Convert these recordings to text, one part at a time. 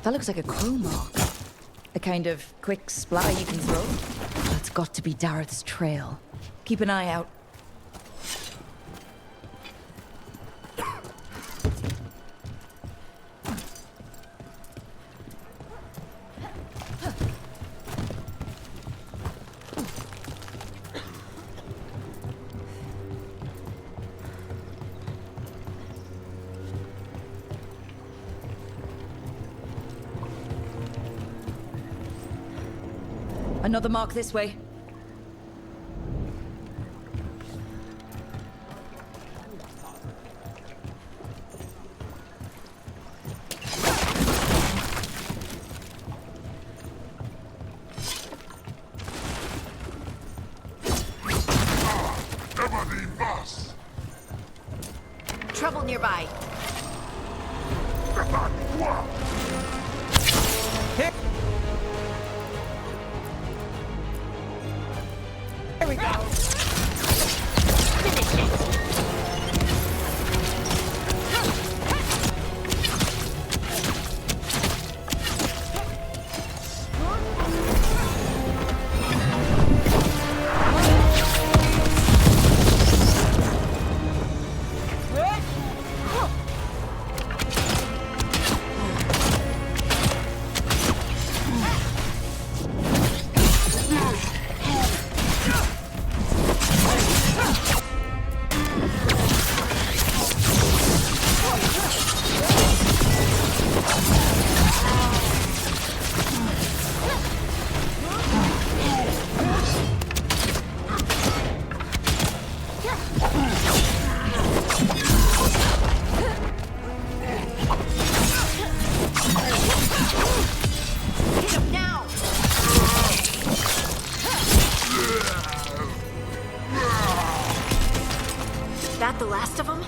That looks like a crow mark. A kind of quick splatter you can throw. That's got to be Dareth's trail. Keep an eye out. Another mark this way. Trouble nearby. There we go. Finish it. That the last of them?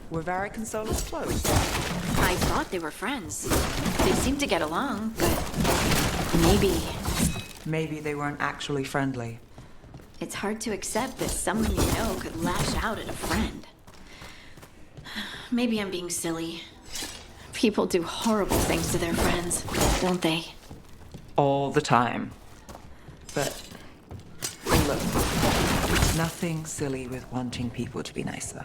Were Varric and Solus close? I thought they were friends. They seemed to get along, but maybe... Maybe they weren't actually friendly. It's hard to accept that someone you know could lash out at a friend. Maybe I'm being silly. People do horrible things to their friends, don't they? All the time. But look, there's nothing silly with wanting people to be nicer.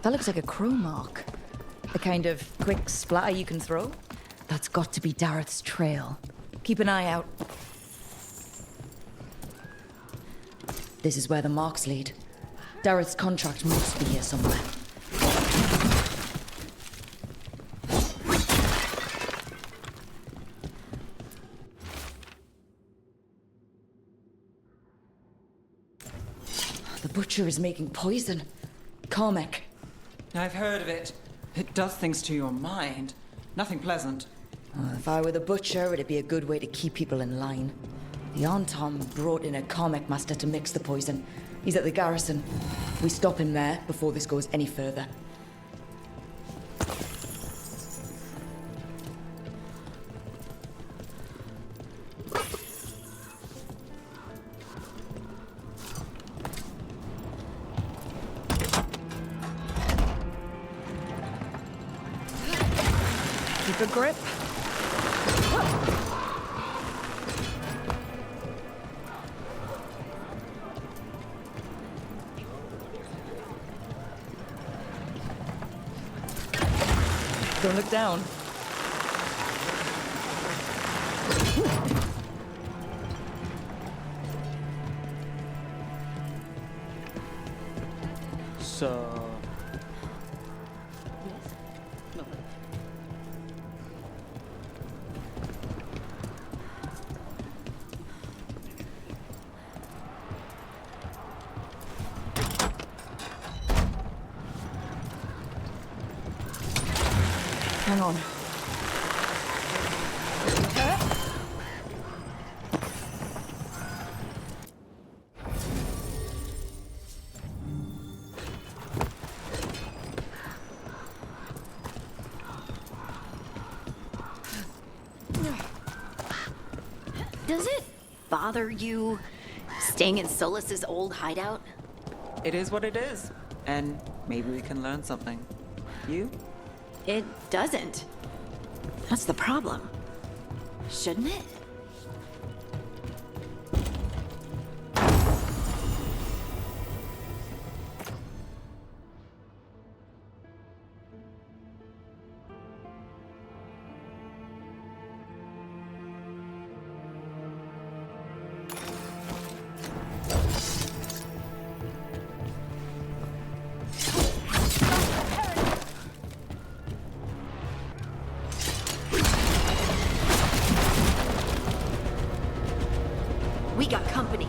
That looks like a crow mark. A kind of quick splatter you can throw. That's got to be Dareth's trail. Keep an eye out. This is where the marks lead. Dareth's contract must be here somewhere. The butcher is making poison. Carmack. I've heard of it. It does things to your mind. Nothing pleasant. If I were the butcher, it'd be a good way to keep people in line. The Anton brought in a Carmack master to mix the poison. He's at the garrison. We stop him there before this goes any further. Keep a grip. Don't look down. So... Hang on. Does it bother you staying in Solus's old hideout? It is what it is. And maybe we can learn something. You? It doesn't. That's the problem. Shouldn't it? We got company.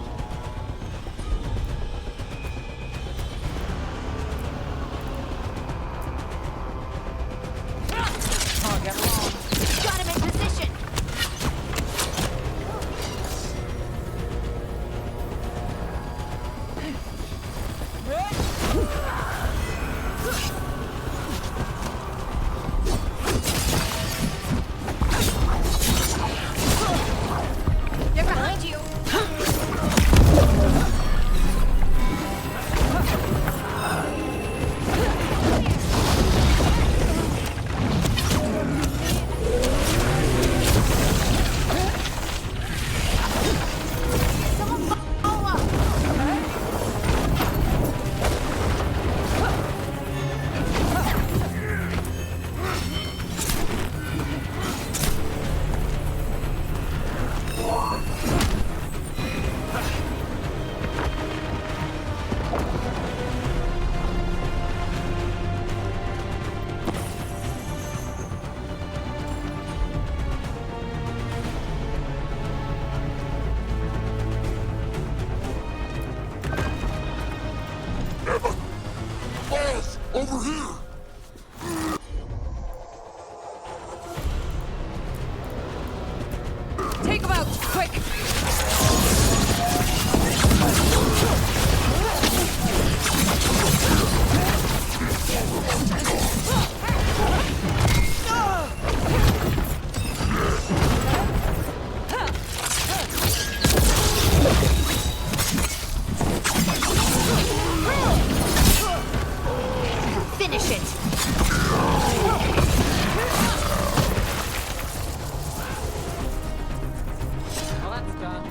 Target wrong. Got him in position. They're behind you. Over here! Take him out, quick! Finish it. Well, that's done.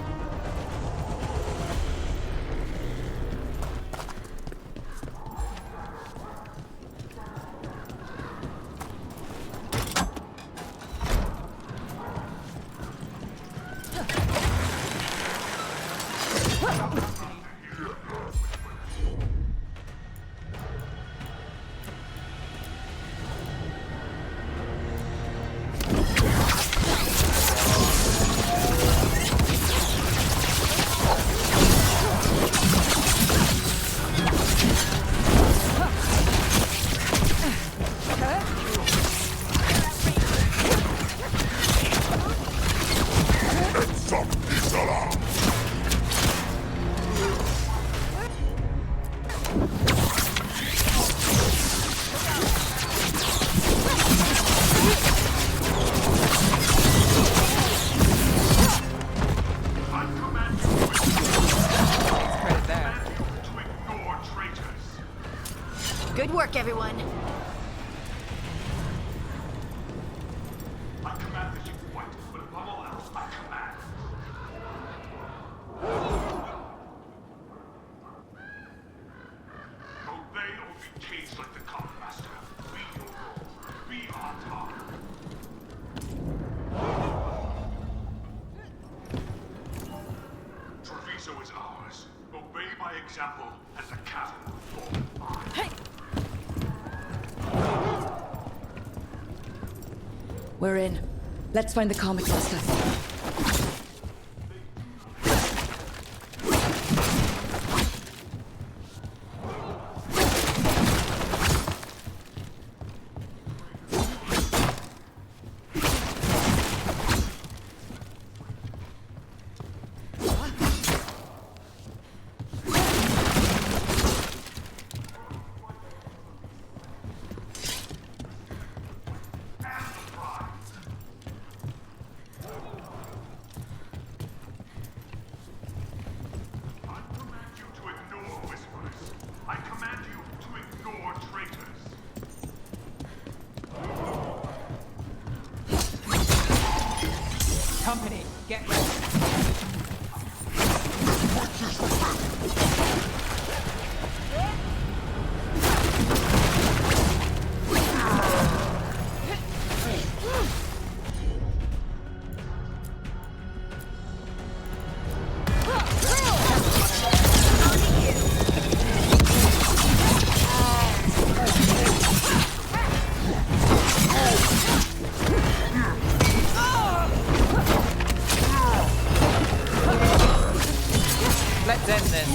Credit there. Good work, everyone. I command that you fight, but above all else, I command. Obey or be caged like the common master. Be your role. Be on top. Treviso is ours. Obey by example, and the castle will fall mine. Hey! We're in. Let's find the comic master. Company, get ready. Let's end this.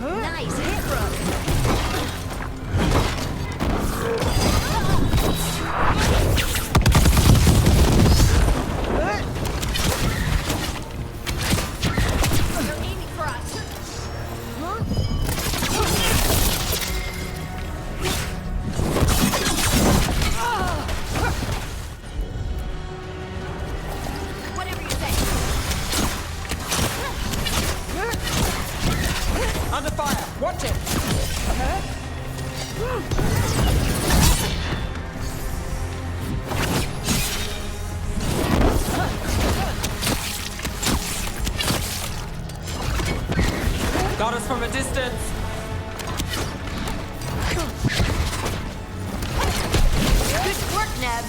Nice hit, Rook. They're aiming for us. Whatever you say. Under fire! Watch it! Got us from a distance! Good work, Neb.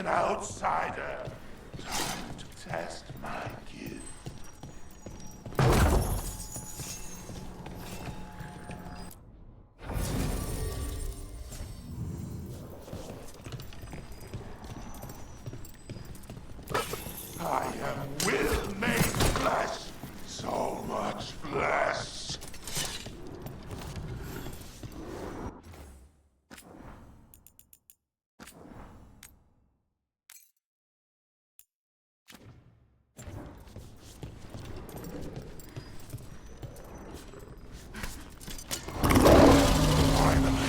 an outsider. Time to test my gift. I am will made flesh. So much flesh. Finally,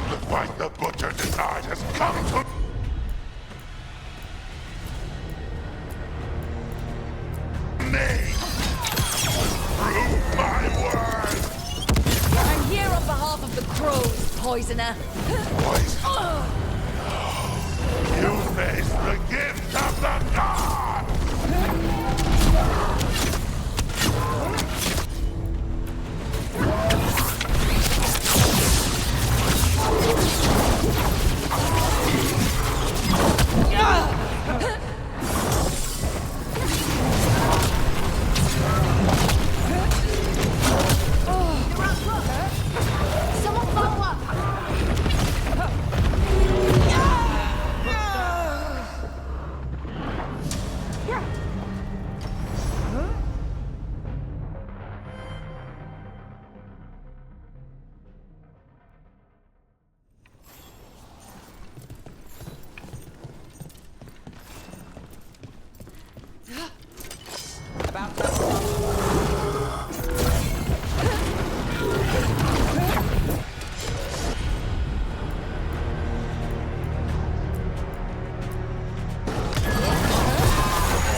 the fight the Butcher denied has come to me! Prove my worth! I'm here on behalf of the crows, poisoner. Poison? No. You face the gift of the god! Someone follow up!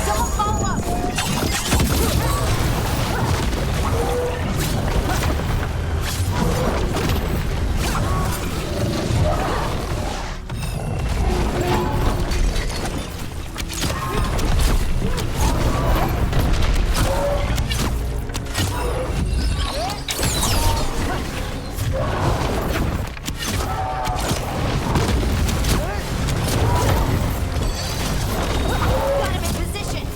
Someone follow up! Got him in position!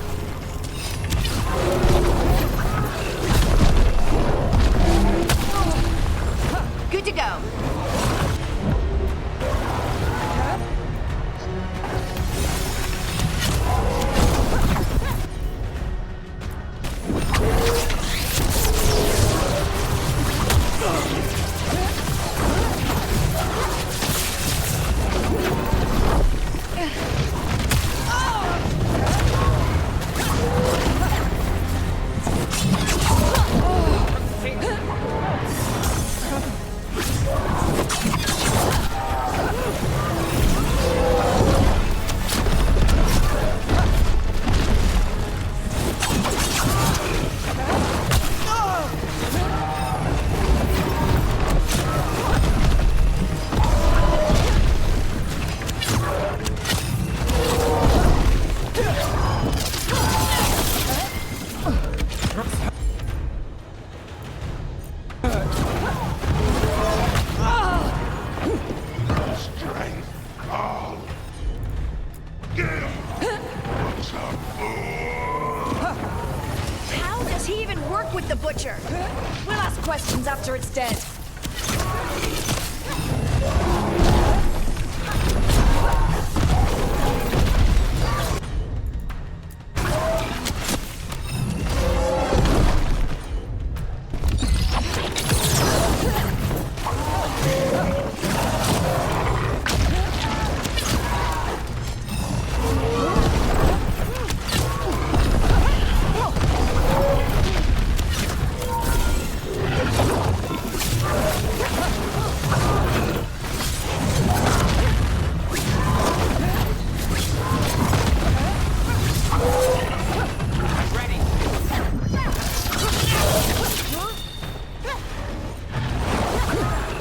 Good to go. Strength all. Give! What's a fool? How does he even work with the Butcher? We'll ask questions after it's dead.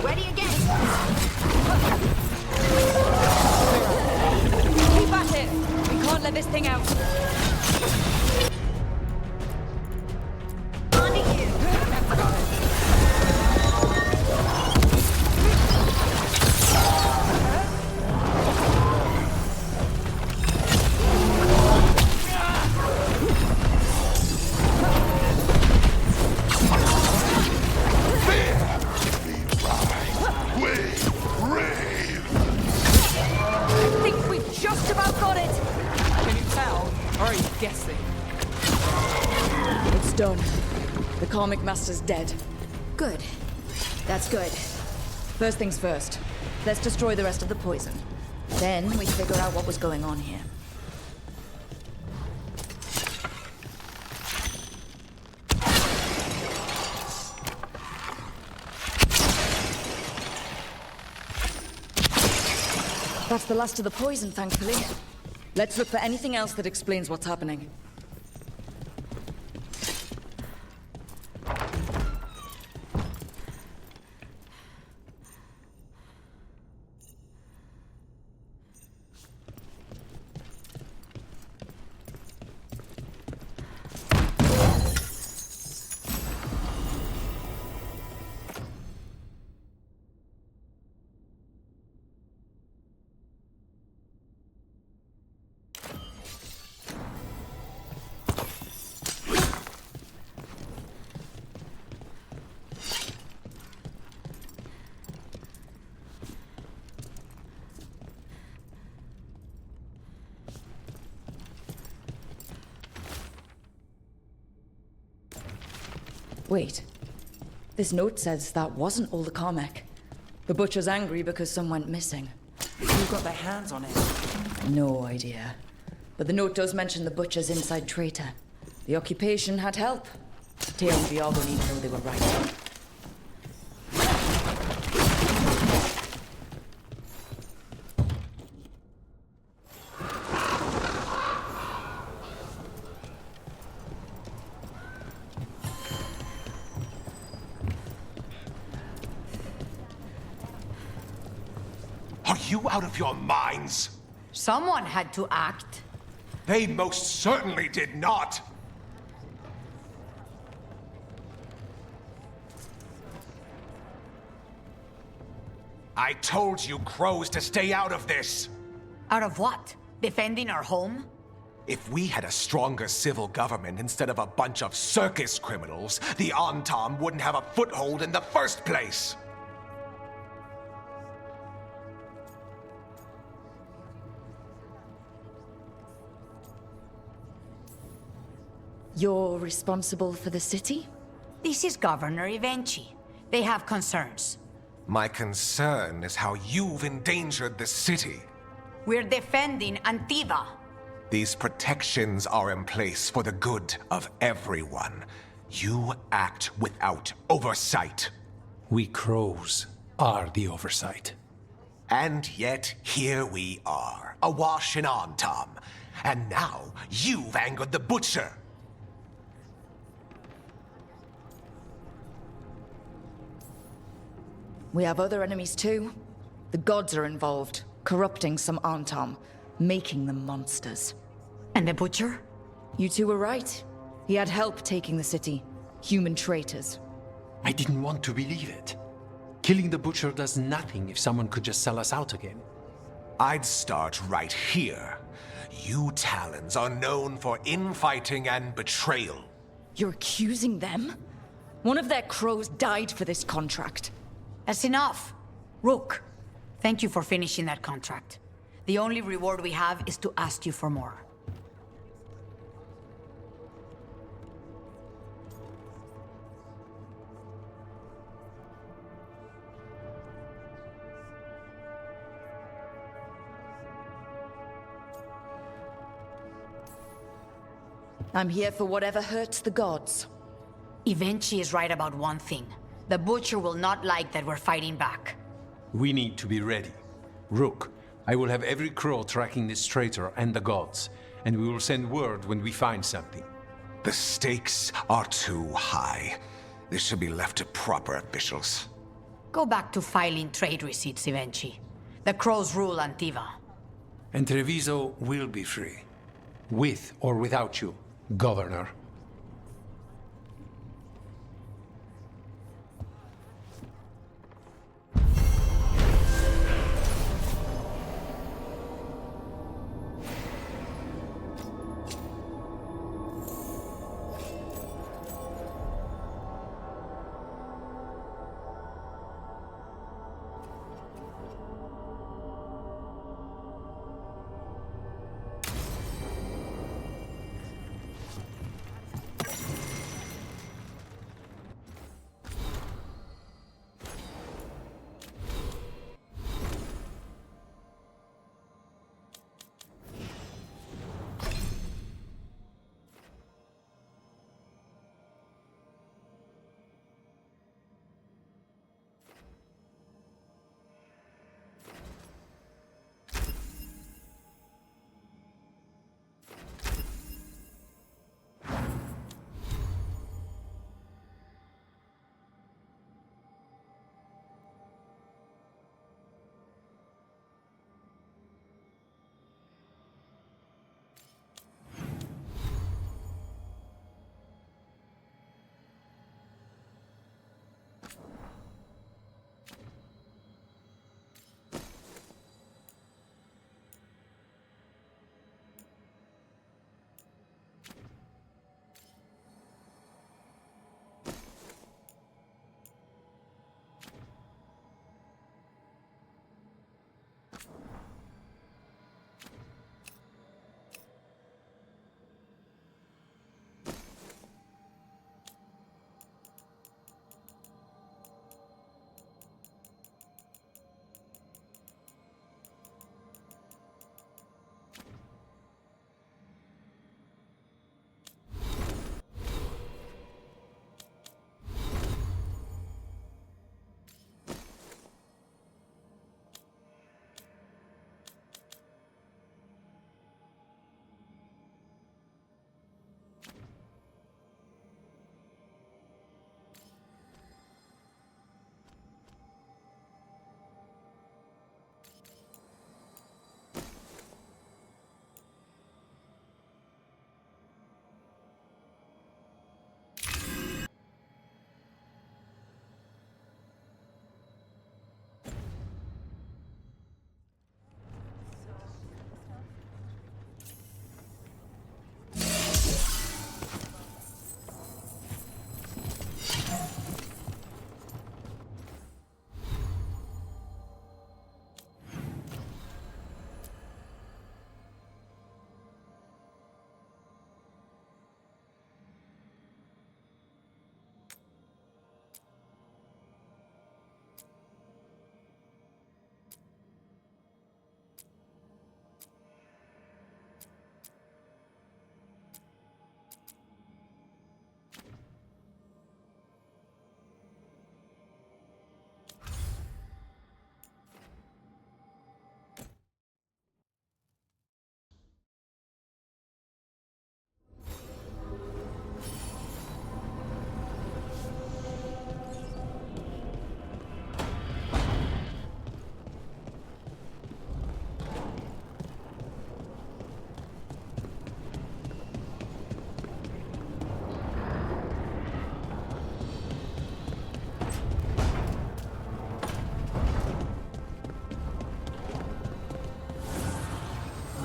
Ready again. Keep at it! We can't let this thing out. On to you. done. The Karmic Master's dead. Good. That's good. First things first. Let's destroy the rest of the poison. Then we figure out what was going on here. That's the last of the poison, thankfully. Let's look for anything else that explains what's happening. Wait. This note says that wasn't all the Carmack. The Butcher's angry because some went missing. Who got their hands on it? No idea. But the note does mention the Butcher's inside traitor. The occupation had help. Teo and Viago need to know they were right. Are you out of your minds? Someone had to act. They most certainly did not. I told you crows to stay out of this. Out of what? Defending our home? If we had a stronger civil government instead of a bunch of circus criminals, the Antam wouldn't have a foothold in the first place. You're responsible for the city? This is Governor Evenchi. They have concerns. My concern is how you've endangered the city. We're defending Antiva. These protections are in place for the good of everyone. You act without oversight. We crows are the oversight. And yet, here we are, awash in Antam. And now, you've angered the Butcher. We have other enemies too. The gods are involved, corrupting some Antam, making them monsters. And the Butcher? You two were right. He had help taking the city. Human traitors. I didn't want to believe it. Killing the Butcher does nothing if someone could just sell us out again. I'd start right here. You Talons are known for infighting and betrayal. You're accusing them? One of their crows died for this contract. That's enough. Rook, thank you for finishing that contract. The only reward we have is to ask you for more. I'm here for whatever hurts the gods. Evenchi is right about one thing. The Butcher will not like that we're fighting back. We need to be ready. Rook, I will have every crow tracking this traitor and the gods, and we will send word when we find something. The stakes are too high. This should be left to proper officials. Go back to filing trade receipts, Evenchi. The crows rule Antiva. And Treviso will be free. With or without you, Governor.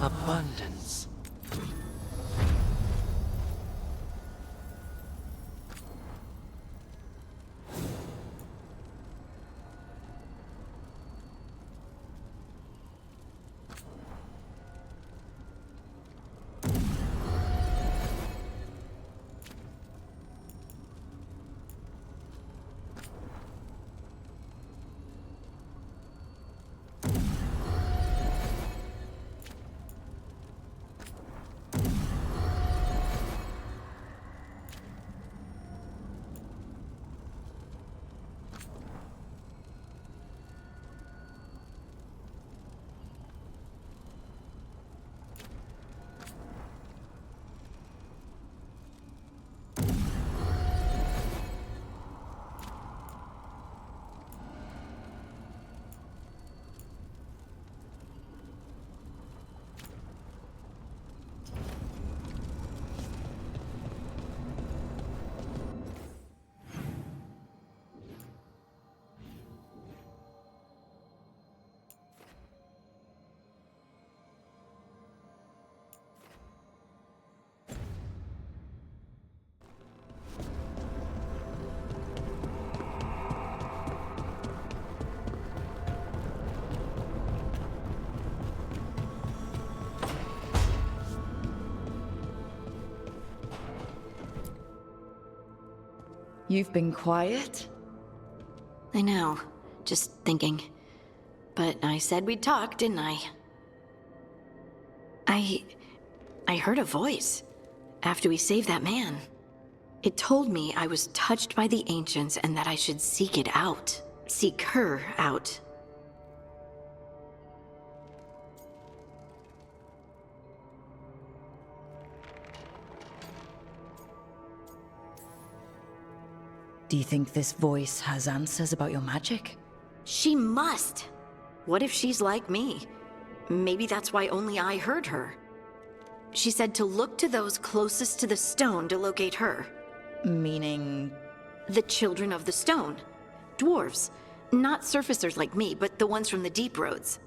Abundance. You've been quiet? I know. Just thinking. But I said we'd talk, didn't I? I heard a voice after we saved that man. It told me I was touched by the ancients and that I should seek it out. Seek her out. Do you think this voice has answers about your magic? She must! What if she's like me? Maybe that's why only I heard her. She said to look to those closest to the stone to locate her. Meaning... The children of the stone. Dwarves. Not surfacers like me, but the ones from the deep roads.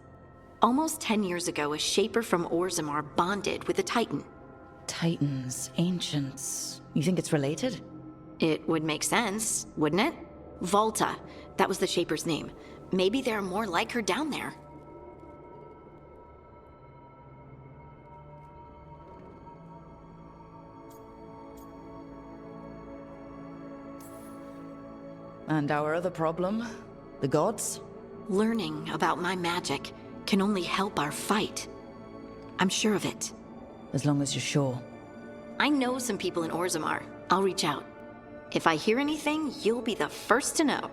Almost 10 years ago, a shaper from Orzammar bonded with a titan. Titans, ancients... You think it's related? It would make sense, wouldn't it? Volta. That was the shaper's name. Maybe there are more like her down there. And our other problem? The gods? Learning about my magic can only help our fight. I'm sure of it. As long as you're sure. I know some people in Orzammar. I'll reach out. If I hear anything, you'll be the first to know.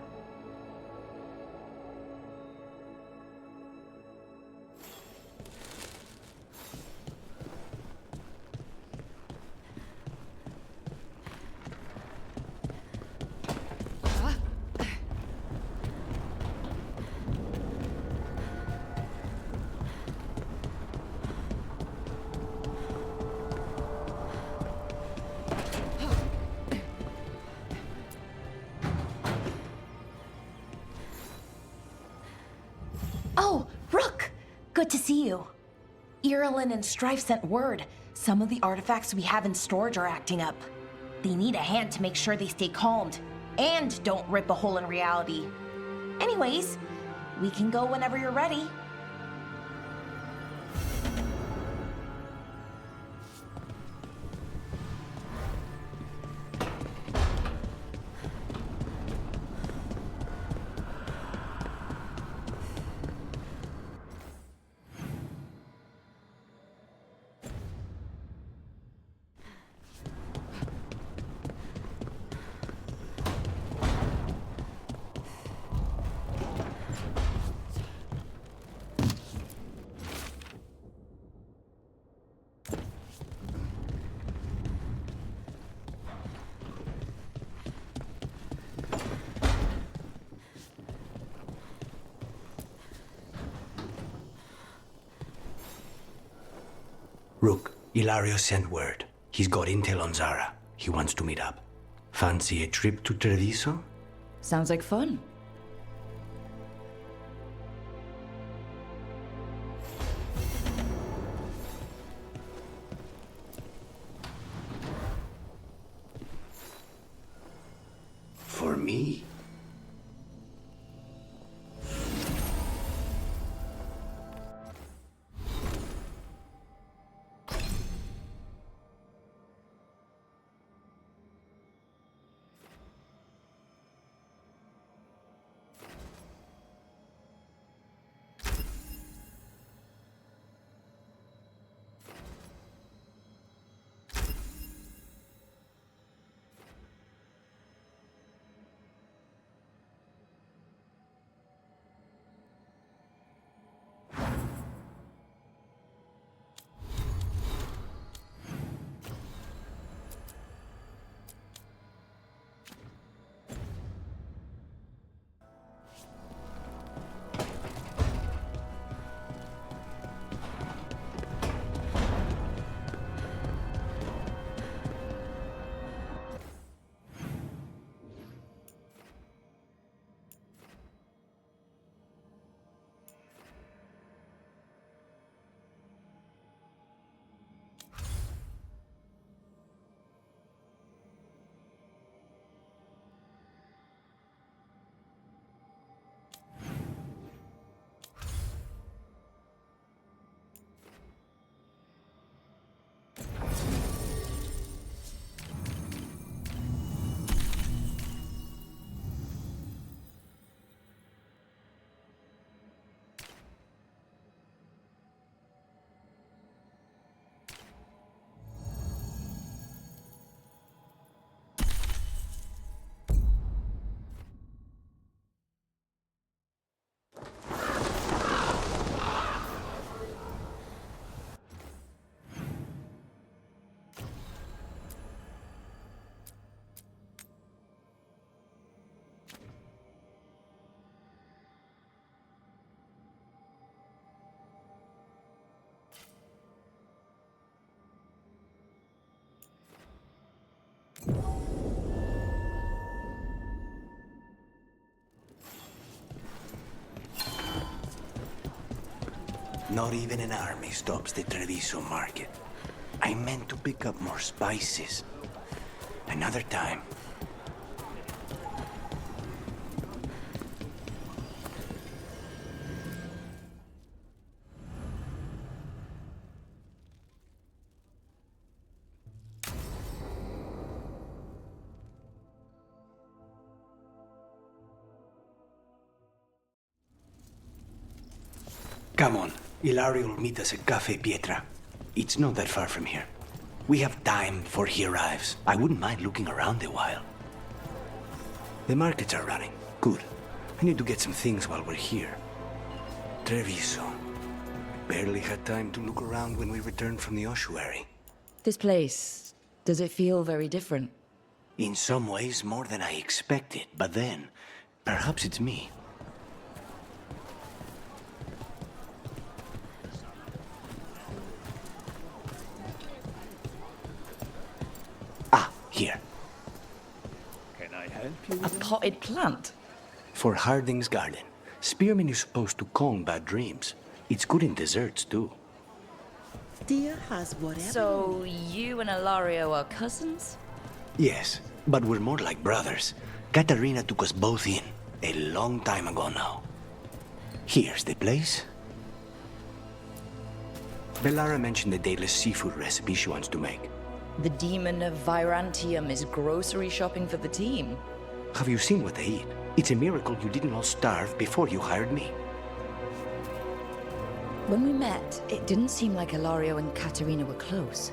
Oh, Rook! Good to see you. Irulan and Strife sent word. Some of the artifacts we have in storage are acting up. They need a hand to make sure they stay calmed, and don't rip a hole in reality. Anyways, we can go whenever you're ready. Rook, Ilario sent word. He's got intel on Zara. He wants to meet up. Fancy a trip to Treviso? Sounds like fun. Not even an army stops the Treviso market. I meant to pick up more spices. Another time. Come on, Ilario will meet us at Cafe Pietra. It's not that far from here. We have time before he arrives. I wouldn't mind looking around a while. The markets are running. Good. I need to get some things while we're here. Treviso. Barely had time to look around when we returned from the ossuary. This place, does it feel very different? In some ways, more than I expected. But then, perhaps it's me. Here. Can I help you? A potted plant? For Harding's garden. Spearmint is supposed to calm bad dreams. It's good in desserts, too. Dear has whatever. So, you and Ilario are cousins? Yes, but we're more like brothers. Katarina took us both in, a long time ago now. Here's the place. Bellara mentioned the dayless seafood recipe she wants to make. The demon of Virantium is grocery shopping for the team. Have you seen what they eat? It's a miracle you didn't all starve before you hired me. When we met, it didn't seem like Ilario and Katarina were close.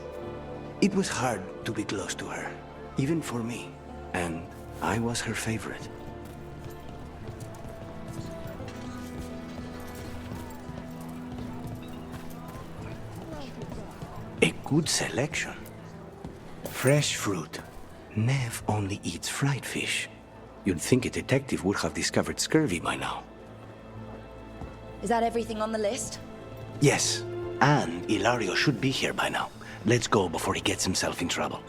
It was hard to be close to her, even for me. And I was her favorite. A good selection. Fresh fruit. Nev only eats fried fish. You'd think a detective would have discovered scurvy by now. Is that everything on the list? Yes, and Ilario should be here by now. Let's go before he gets himself in trouble.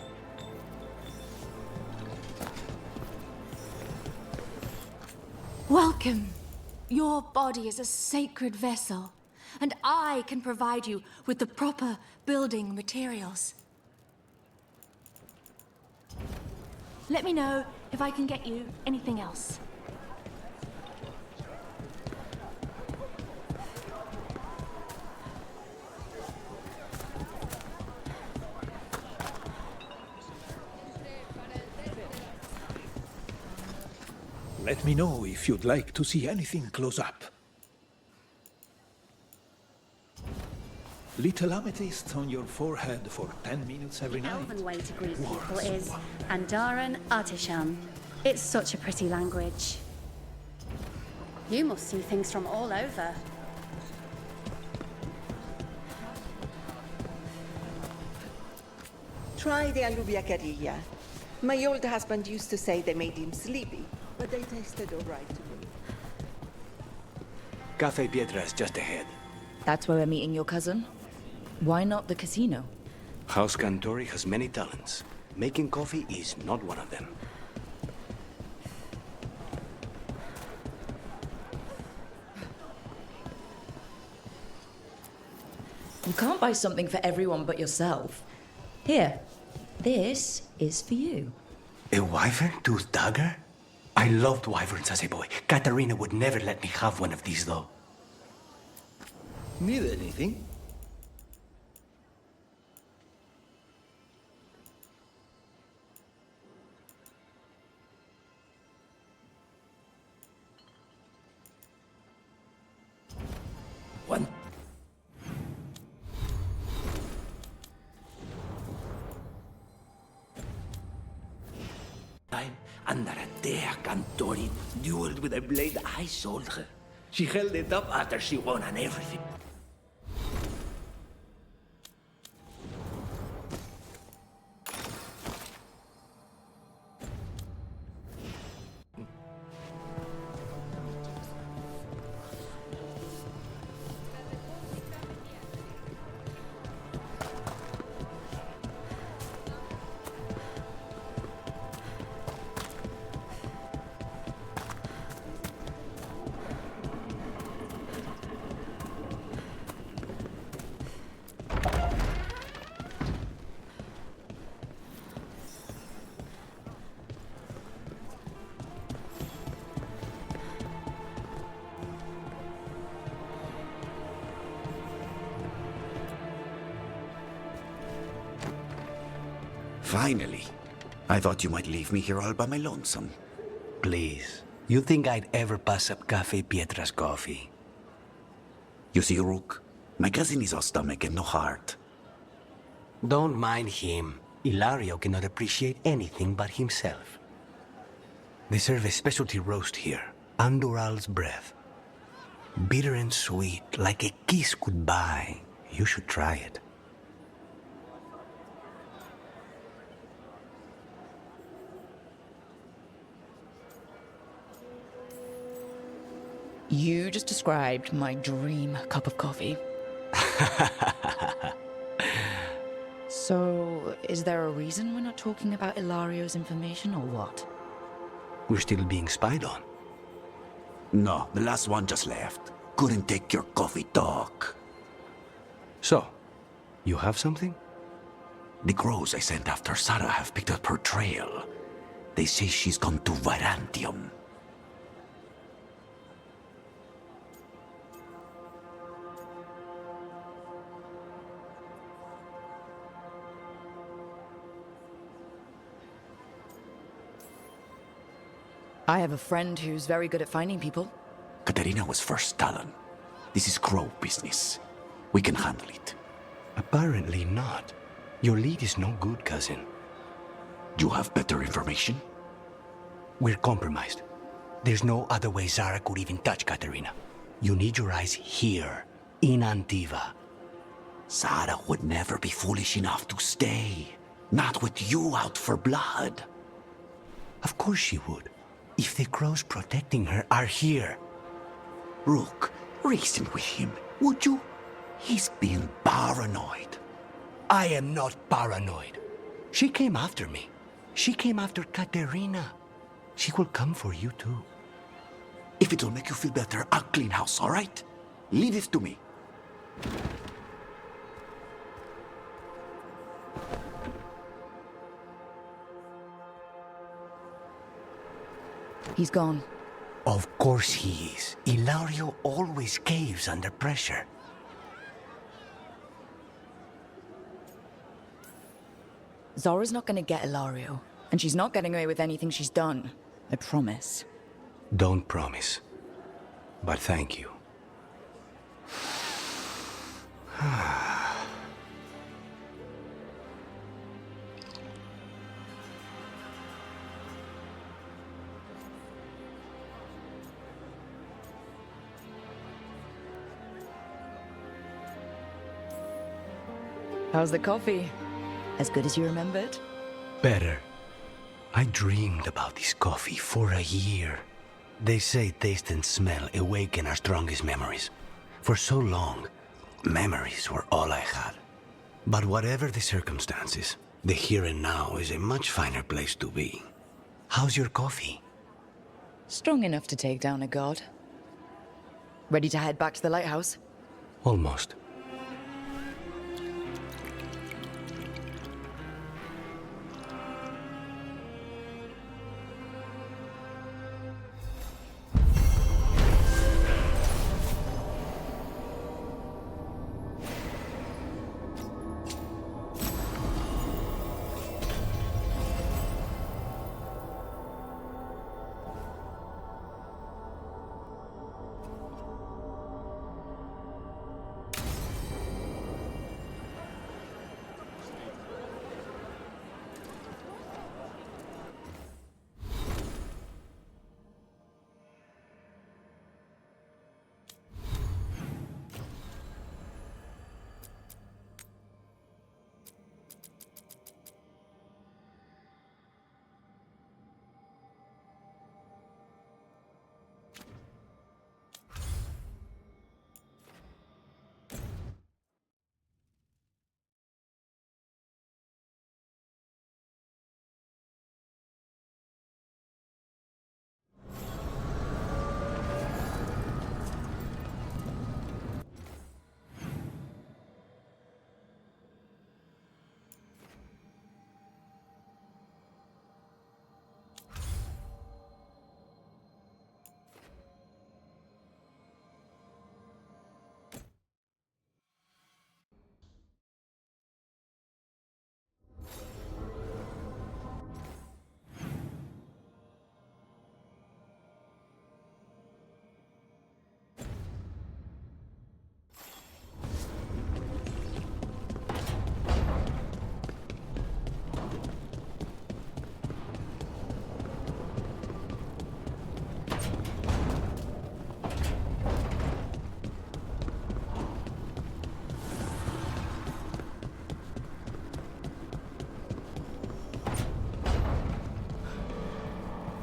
Welcome. Your body is a sacred vessel, and I can provide you with the proper building materials. Let me know if I can get you anything else. Let me know if you'd like to see anything close up. Little amethyst on your forehead for 10 minutes every night. The elven way to greet people is Andaran Artishan. It's such a pretty language. You must see things from all over. Try the alubia carilla. My old husband used to say they made him sleepy, but they tasted all right to me. Cafe Pietra is just ahead. That's where we're meeting your cousin? Why not the casino? House Cantori has many talents. Making coffee is not one of them. You can't buy something for everyone but yourself. Here, this is for you. A wyvern-toothed dagger? I loved wyverns as a boy. Katarina would never let me have one of these, though. Need anything? One. Time, Andaratea Cantori dueled with a blade I sold her. She held it up after she won on everything. Finally. I thought you might leave me here all by my lonesome. Please. You think I'd ever pass up Cafe Pietra's coffee? You see, Rook, my cousin is all stomach and no heart. Don't mind him. Ilario cannot appreciate anything but himself. They serve a specialty roast here, Andoral's breath. Bitter and sweet, like a kiss goodbye. You should try it. You just described my dream cup of coffee. So, is there a reason we're not talking about Ilario's information, or what? We're still being spied on. No, the last one just left. Couldn't take your coffee talk. So, you have something? The crows I sent after Sarah have picked up her trail. They say she's gone to Virantium. I have a friend who's very good at finding people. Katerina was first Talon. This is crow business. We can handle it. Apparently not. Your lead is no good, cousin. You have better information? We're compromised. There's no other way Zara could even touch Katerina. You need your eyes here, in Antiva. Zara would never be foolish enough to stay. Not with you out for blood. Of course she would. If the crows protecting her are here. Rook, reason with him, would you? He's being paranoid. I am not paranoid. She came after me. She came after Katerina. She will come for you too. If it'll make you feel better, I'll clean house, all right? Leave this to me. He's gone. Of course he is. Ilario always caves under pressure. Zora's not gonna get Ilario, and she's not getting away with anything she's done. I promise. Don't promise. But thank you. How's the coffee? As good as you remembered? Better. I dreamed about this coffee for a year. They say taste and smell awaken our strongest memories. For so long, memories were all I had. But whatever the circumstances, the here and now is a much finer place to be. How's your coffee? Strong enough to take down a god. Ready to head back to the lighthouse? Almost.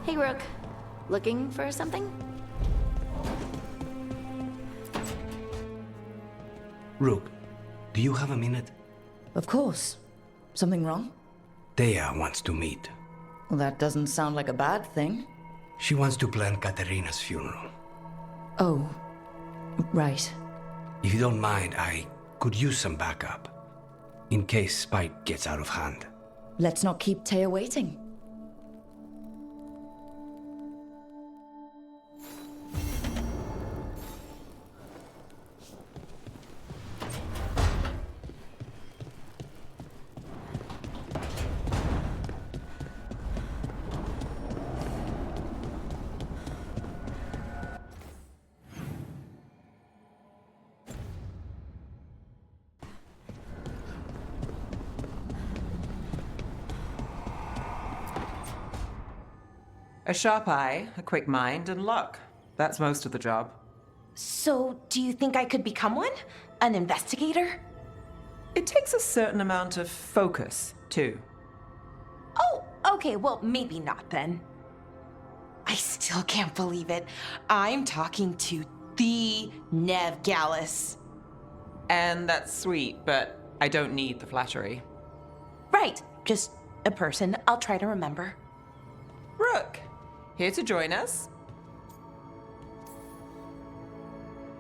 Hey, Rook. Looking for something? Rook, do you have a minute? Of course. Something wrong? Thea wants to meet. Well, that doesn't sound like a bad thing. She wants to plan Katerina's funeral. Oh, right. If you don't mind, I could use some backup. In case Spike gets out of hand. Let's not keep Taya waiting. A sharp eye, a quick mind, and luck. That's most of the job. So, do you think I could become one? An investigator? It takes a certain amount of focus, too. Oh, okay, well, maybe not then. I still can't believe it. I'm talking to the Nev Gallus. And that's sweet, but I don't need the flattery. Right, just a person I'll try to remember. Rook, here to join us?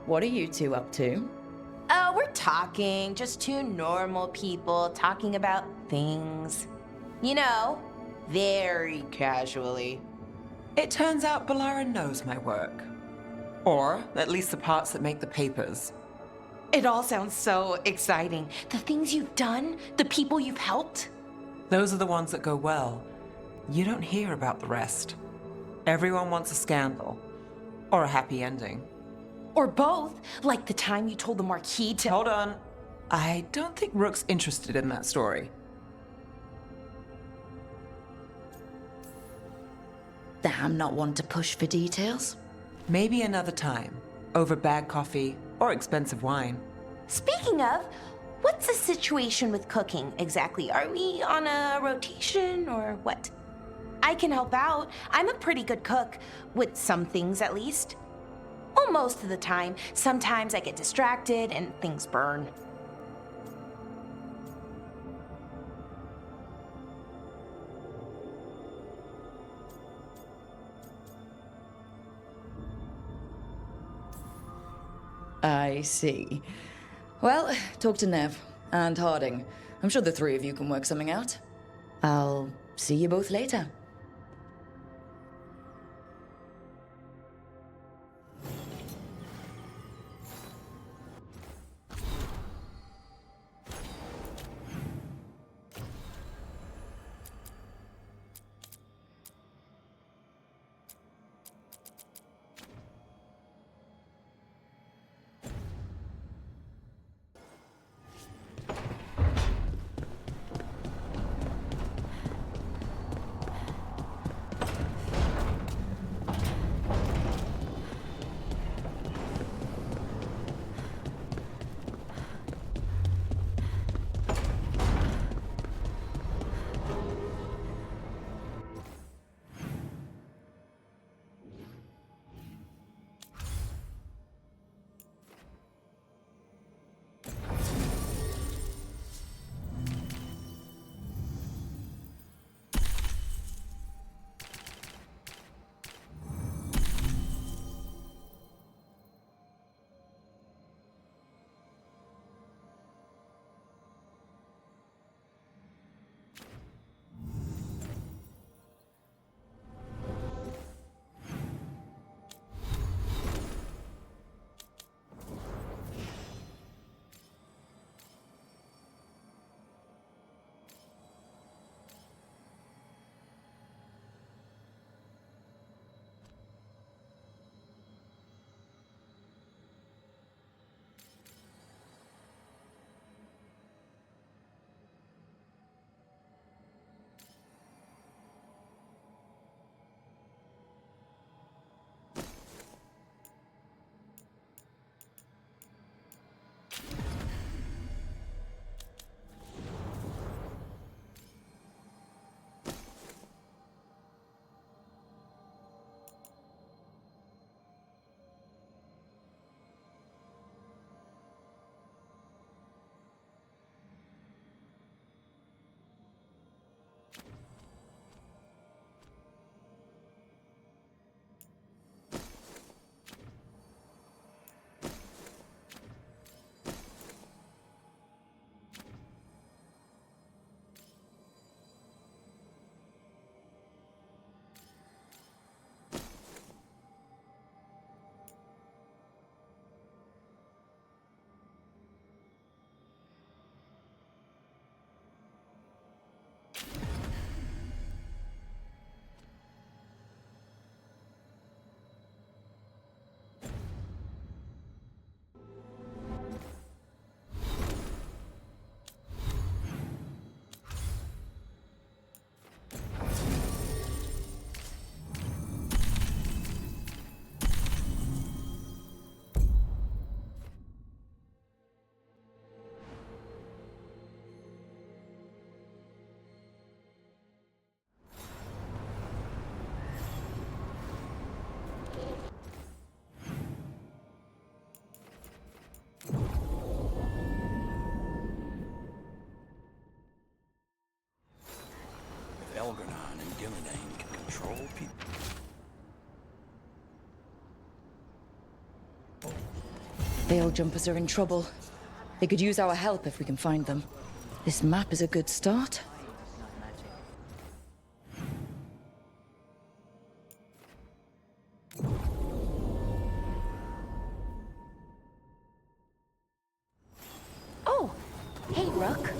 What are you two up to? We're talking, just two normal people talking about things. You know, very casually. It turns out Balaran knows my work. Or at least the parts that make the papers. It all sounds so exciting. The things you've done, the people you've helped. Those are the ones that go well. You don't hear about the rest. Everyone wants a scandal. Or a happy ending. Or both, like the time you told the Marquis to— Hold on. I don't think Rook's interested in that story. I'm not one to push for details. Maybe another time. Over bad coffee or expensive wine. Speaking of, what's the situation with cooking exactly? Are we on a rotation or what? I can help out. I'm a pretty good cook, with some things at least. Well, most of the time. Sometimes I get distracted and things burn. I see. Well, talk to Nev and Harding. I'm sure the three of you can work something out. I'll see you both later. Algernon and Gillidan can control people. Veil jumpers are in trouble. They could use our help if we can find them. This map is a good start. Oh, hey, Rook.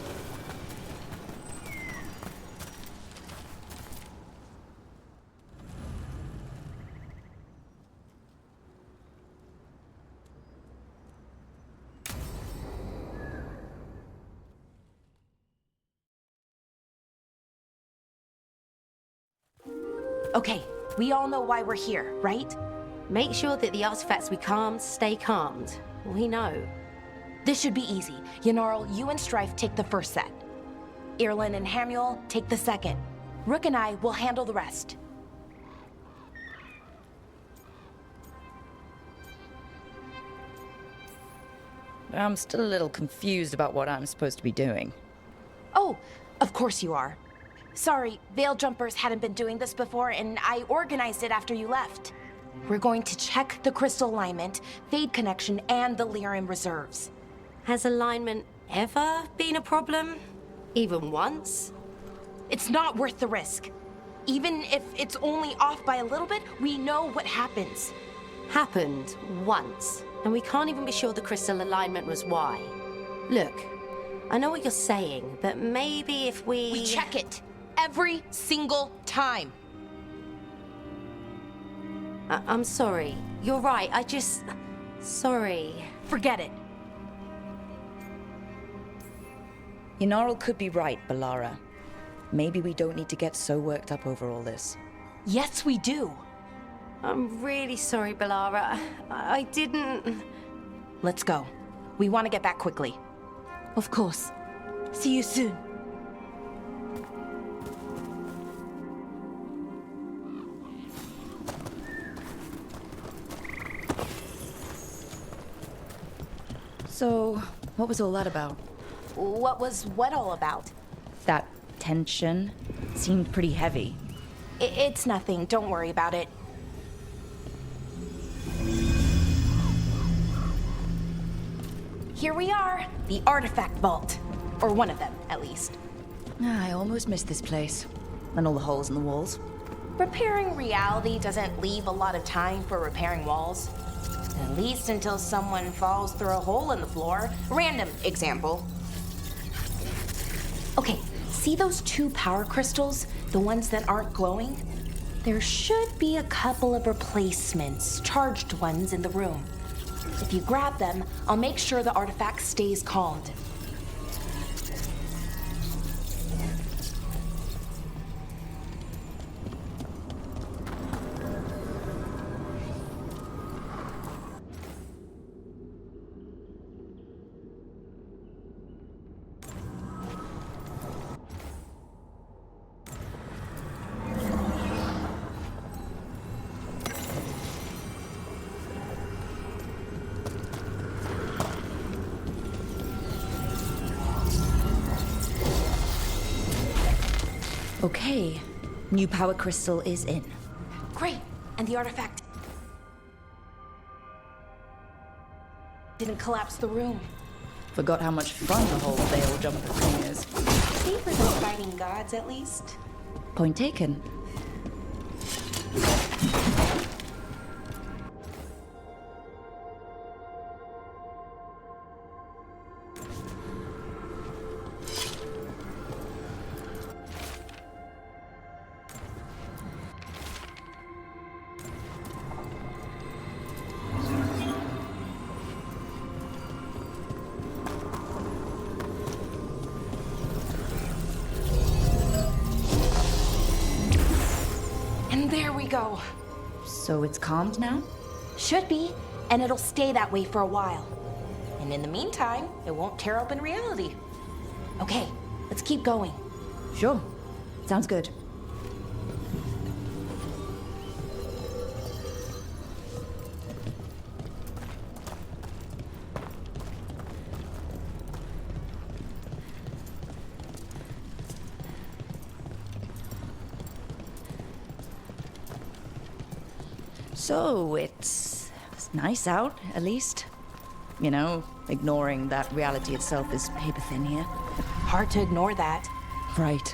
Okay, we all know why we're here, right? Make sure that the artifacts we calmed stay calmed. We know. This should be easy. Yanarl, you and Strife take the first set. Irlin and Hamuel take the second. Rook and I will handle the rest. I'm still a little confused about what I'm supposed to be doing. Oh, of course you are. Sorry, Veil Jumpers hadn't been doing this before, and I organized it after you left. We're going to check the crystal alignment, fade connection, and the Lyran reserves. Has alignment ever been a problem? Even once? It's not worth the risk. Even if it's only off by a little bit, we know what happens. Happened once, and we can't even be sure the crystal alignment was why. Look, I know what you're saying, but maybe if We check it every single time. I'm sorry. You're right, Sorry. Forget it. Yanarl could be right, Balara. Maybe we don't need to get so worked up over all this. Yes, we do. I'm really sorry, Balara. I didn't... Let's go. We want to get back quickly. Of course. See you soon. So, what was all that about? What was what all about? That tension seemed pretty heavy. It's nothing. Don't worry about it. Here we are, the artifact vault. Or one of them, at least. I almost missed this place. And all the holes in the walls. Repairing reality doesn't leave a lot of time for repairing walls. At least until someone falls through a hole in the floor. Random example. Okay, see those 2 power crystals? The ones that aren't glowing? There should be a couple of replacements, charged ones in the room. If you grab them, I'll make sure the artifact stays calmed. Okay, new power crystal is in. Great, and the artifact didn't collapse the room. Forgot how much fun the whole Veil jumper thing is. Safer than fighting gods, at least. Point taken. And there we go. So it's calmed now? Should be, and it'll stay that way for a while. And in the meantime, it won't tear open reality. Okay, let's keep going. Sure. Sounds good. So, it's nice out, at least. You know, ignoring that reality itself is paper thin here. Hard to ignore that. Right.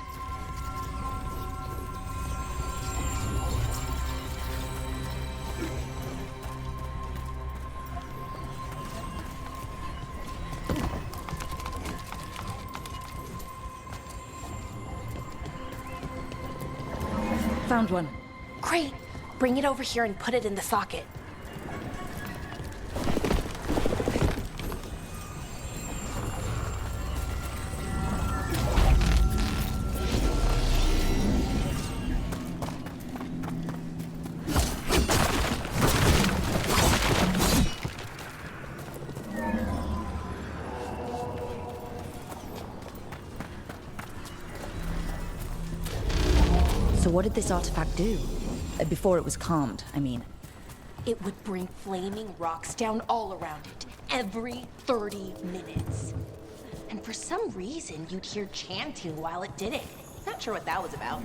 Found one. Great. Bring it over here and put it in the socket. So what did this artifact do? Before it was calmed, I mean. It would bring flaming rocks down all around it, every 30 minutes. And for some reason, you'd hear chanting while it did it. Not sure what that was about.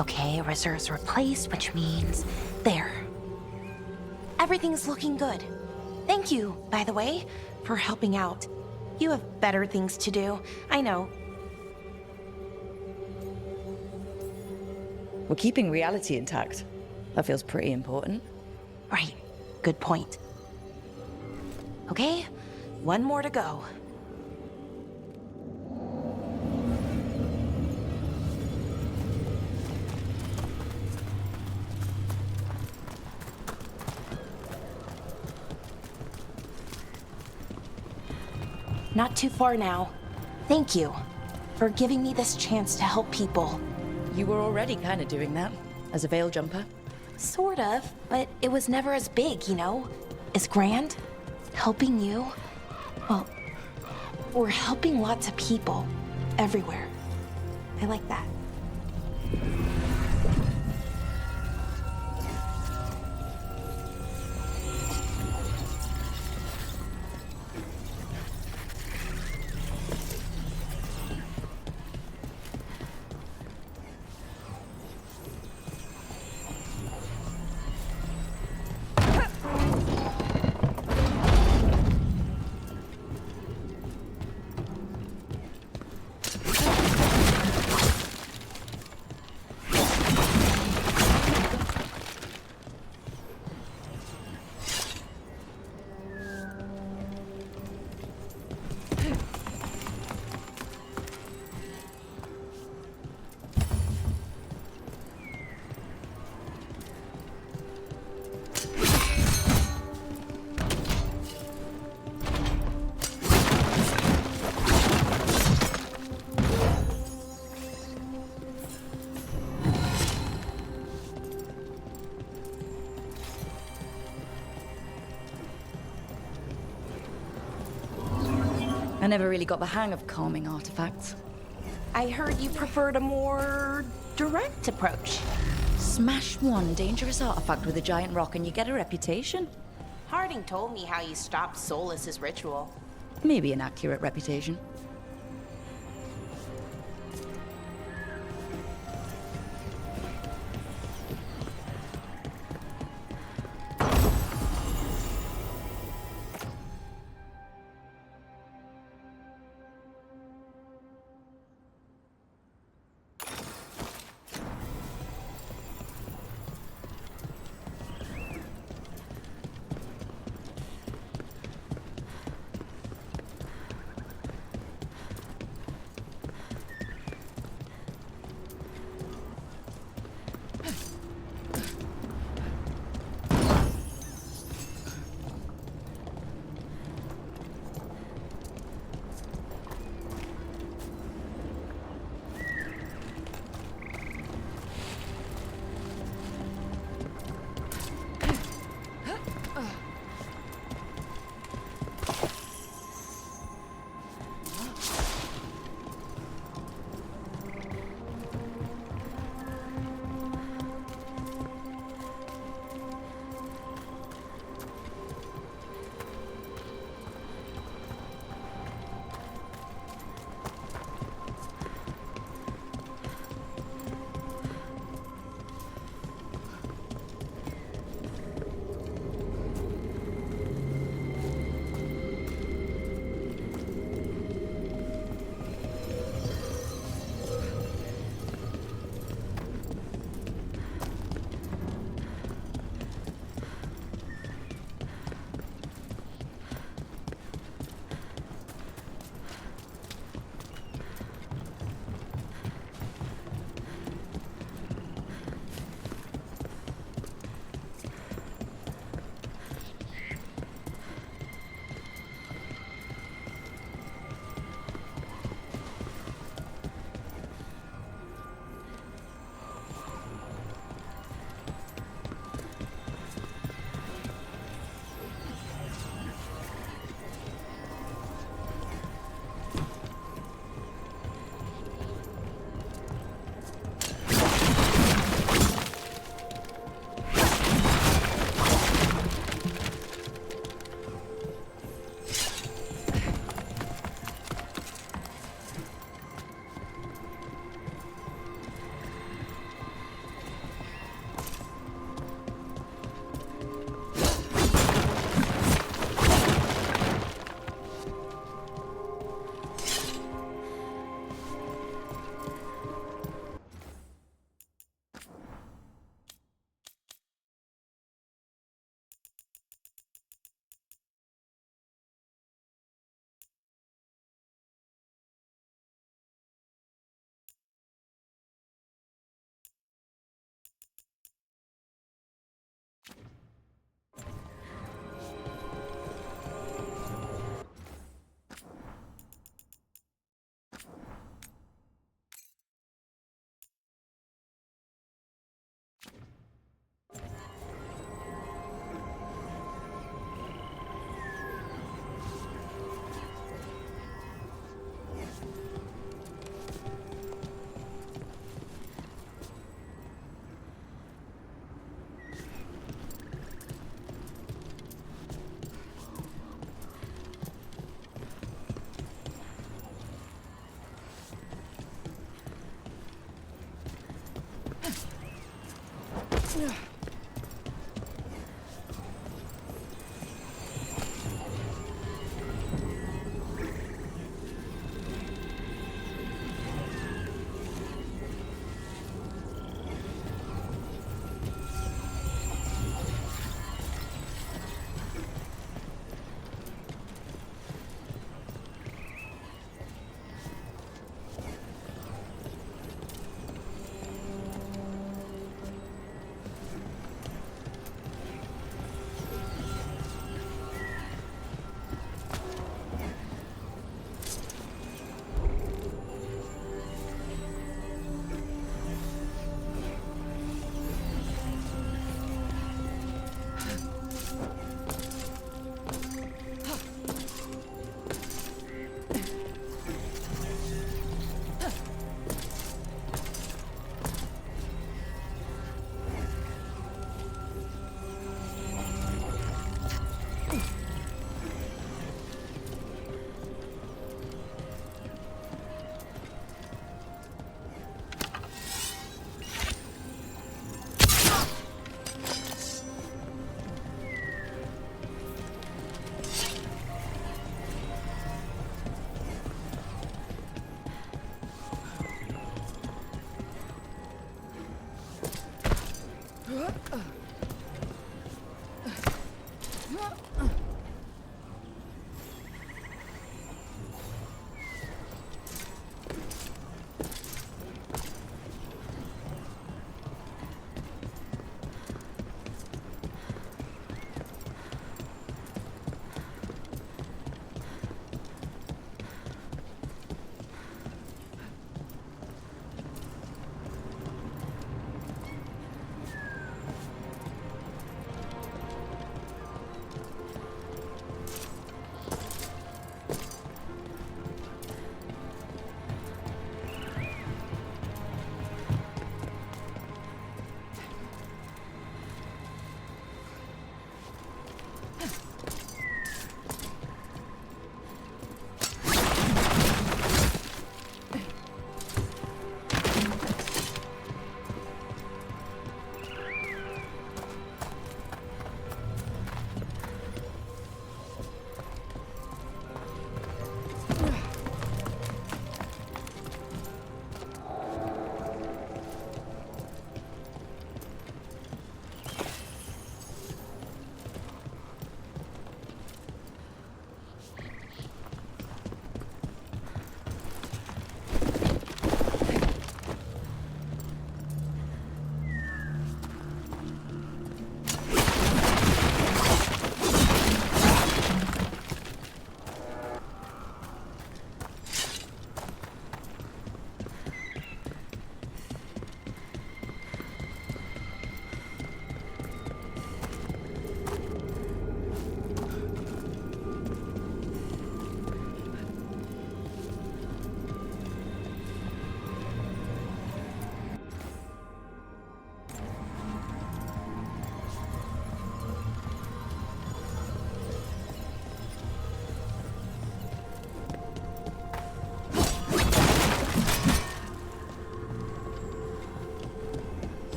Okay, reserves replaced, which means there. Everything's looking good. Thank you, by the way, for helping out. You have better things to do, I know. We're keeping reality intact. That feels pretty important. Right, good point. Okay, one more to go. Not too far now. Thank you for giving me this chance to help people. You were already kind of doing that, as a veil jumper. Sort of, but it was never as big, you know? As grand. Helping you. Well, we're helping lots of people. Everywhere. I like that. I never really got the hang of calming artifacts. I heard you preferred a more direct approach. Smash one dangerous artifact with a giant rock and you get a reputation. Harding told me how you stopped Solus's ritual. Maybe an accurate reputation.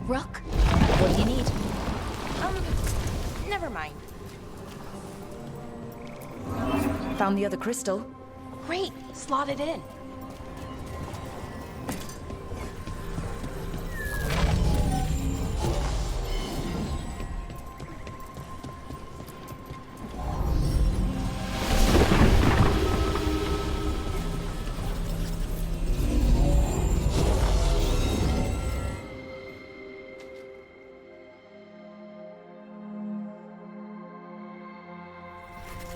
Rook? What do you need? Never mind. Found the other crystal. Great, slot it in.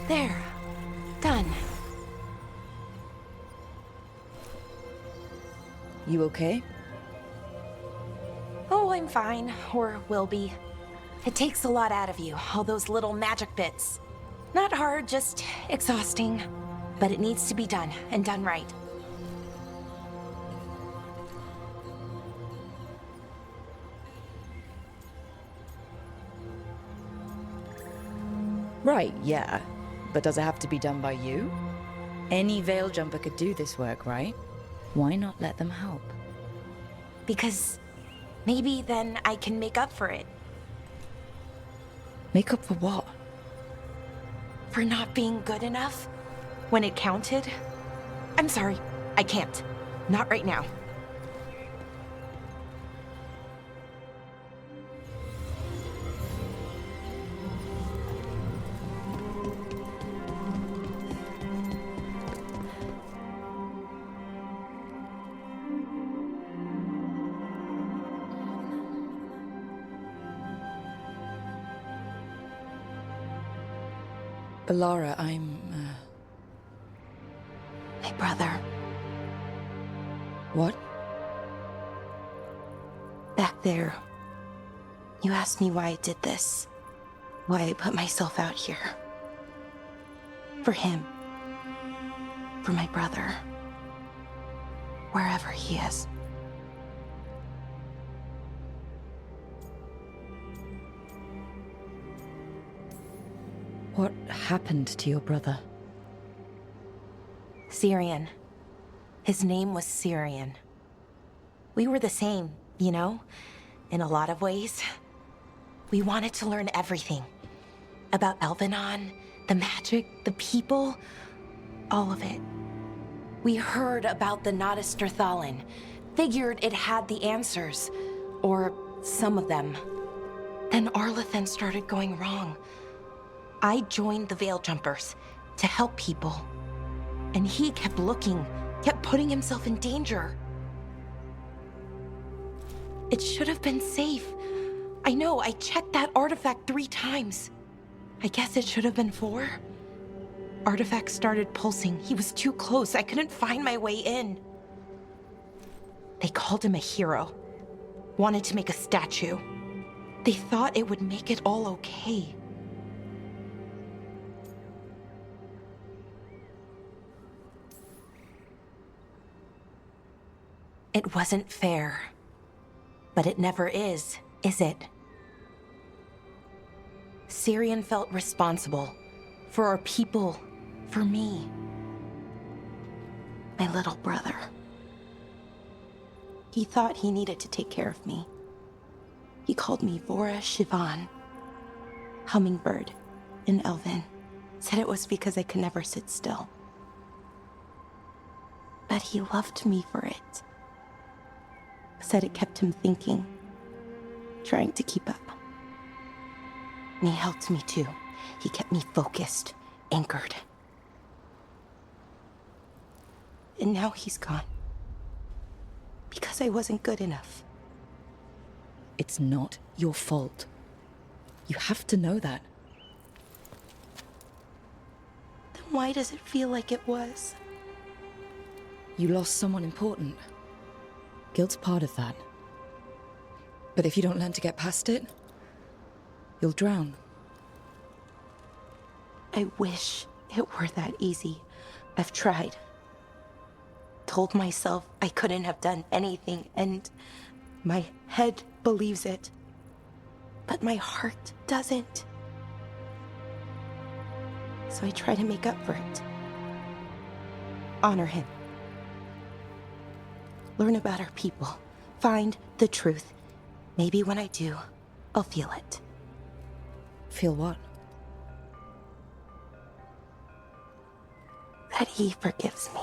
There. Done. You okay? Oh, I'm fine. Or will be. It takes a lot out of you, all those little magic bits. Not hard, just exhausting. But it needs to be done, and done right. Right, yeah. But does it have to be done by you? Any veil jumper could do this work, right? Why not let them help? Because maybe then I can make up for it. Make up for what? For not being good enough when it counted. I'm sorry, I can't. Not right now. Lara, I'm, My brother. What? Back there, you asked me why I did this. Why I put myself out here. For him. For my brother. Wherever he is. What happened to your brother? Syrian. His name was Syrian. We were the same, you know? In a lot of ways. We wanted to learn everything. About Elvenon, the magic, the people, all of it. We heard about the Notisterthalin, figured it had the answers, or some of them. Then Arlathan started going wrong. I joined the Veil Jumpers to help people. And he kept looking, kept putting himself in danger. It should have been safe. I know, I checked that artifact 3 times. I guess it should have been 4. Artifact started pulsing. He was too close. I couldn't find my way in. They called him a hero. Wanted to make a statue. They thought it would make it all okay. It wasn't fair. But it never is it? Syrian felt responsible for our people, for me. My little brother. He thought he needed to take care of me. He called me Vora Shivan, hummingbird in Elven. Said it was because I could never sit still. But he loved me for it. Said it kept him thinking, trying to keep up. And he helped me too. He kept me focused, anchored. And now he's gone. Because I wasn't good enough. It's not your fault. You have to know that. Then why does it feel like it was? You lost someone important. Guilt's part of that. But if you don't learn to get past it, you'll drown. I wish it were that easy. I've tried. Told myself I couldn't have done anything, and my head believes it. But my heart doesn't. So I try to make up for it. Honor him. Learn about our people. Find the truth. Maybe when I do, I'll feel it. Feel what? That he forgives me.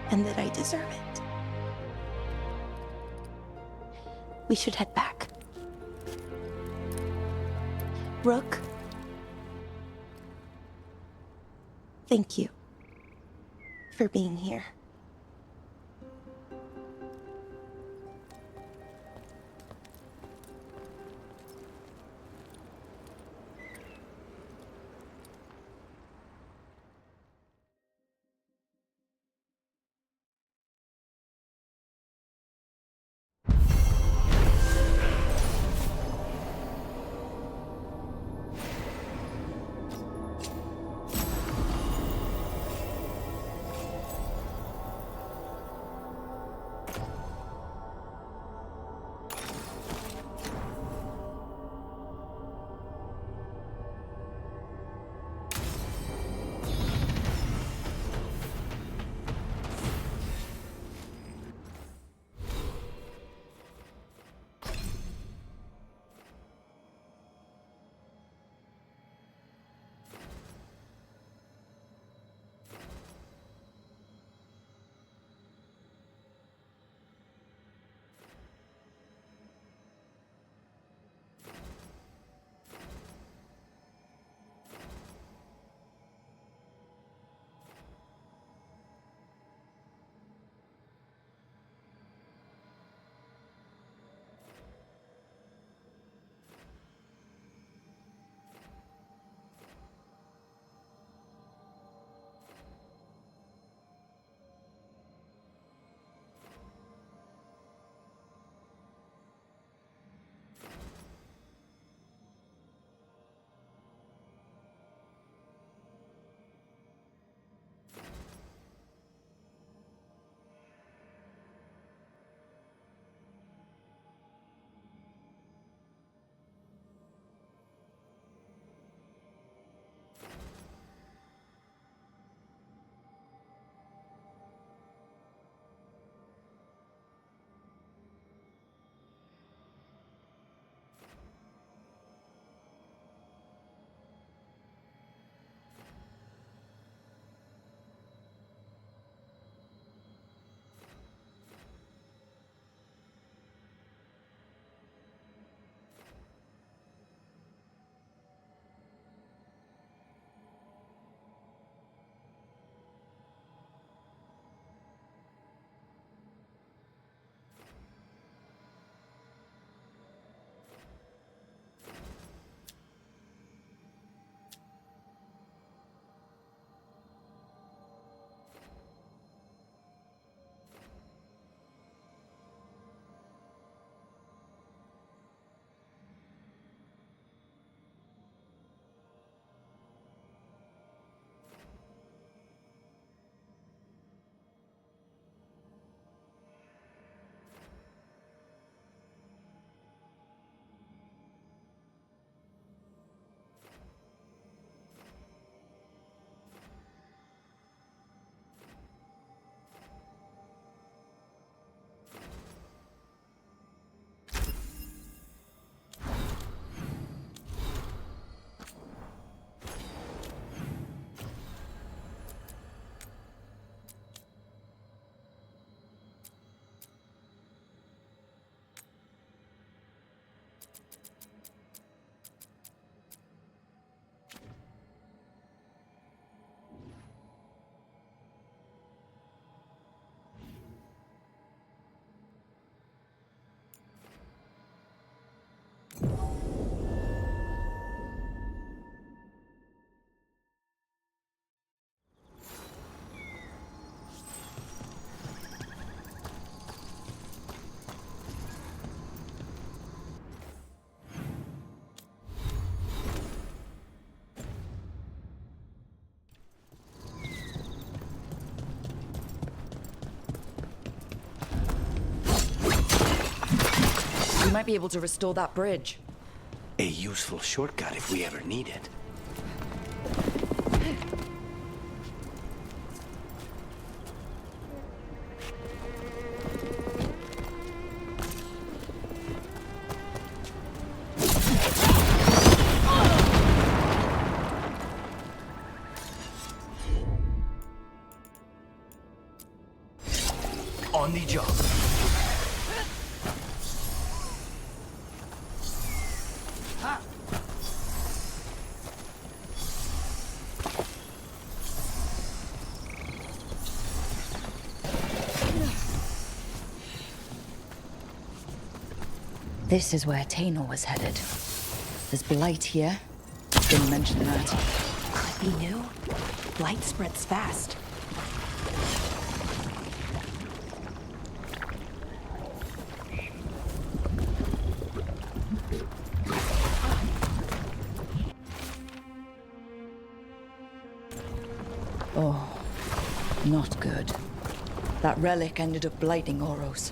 And that I deserve it. We should head back. Rook. Thank you for being here. We might be able to restore that bridge. A useful shortcut if we ever need it. On the job. This is where Tainor was headed. There's blight here. Didn't mention that. Could be new. Blight spreads fast. Oh, not good. That relic ended up blighting Oros.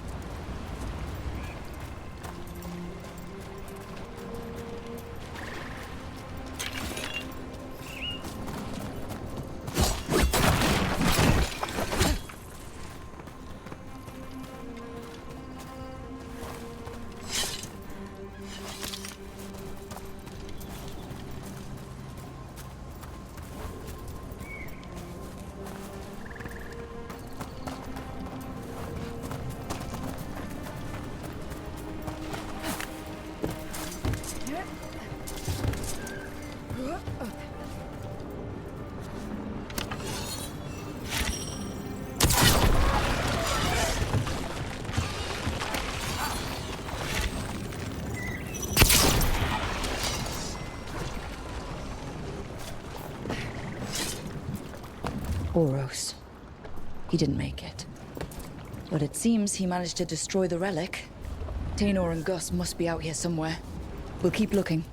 Oros. He didn't make it. But it seems he managed to destroy the relic. Tainor and Gus must be out here somewhere. We'll keep looking.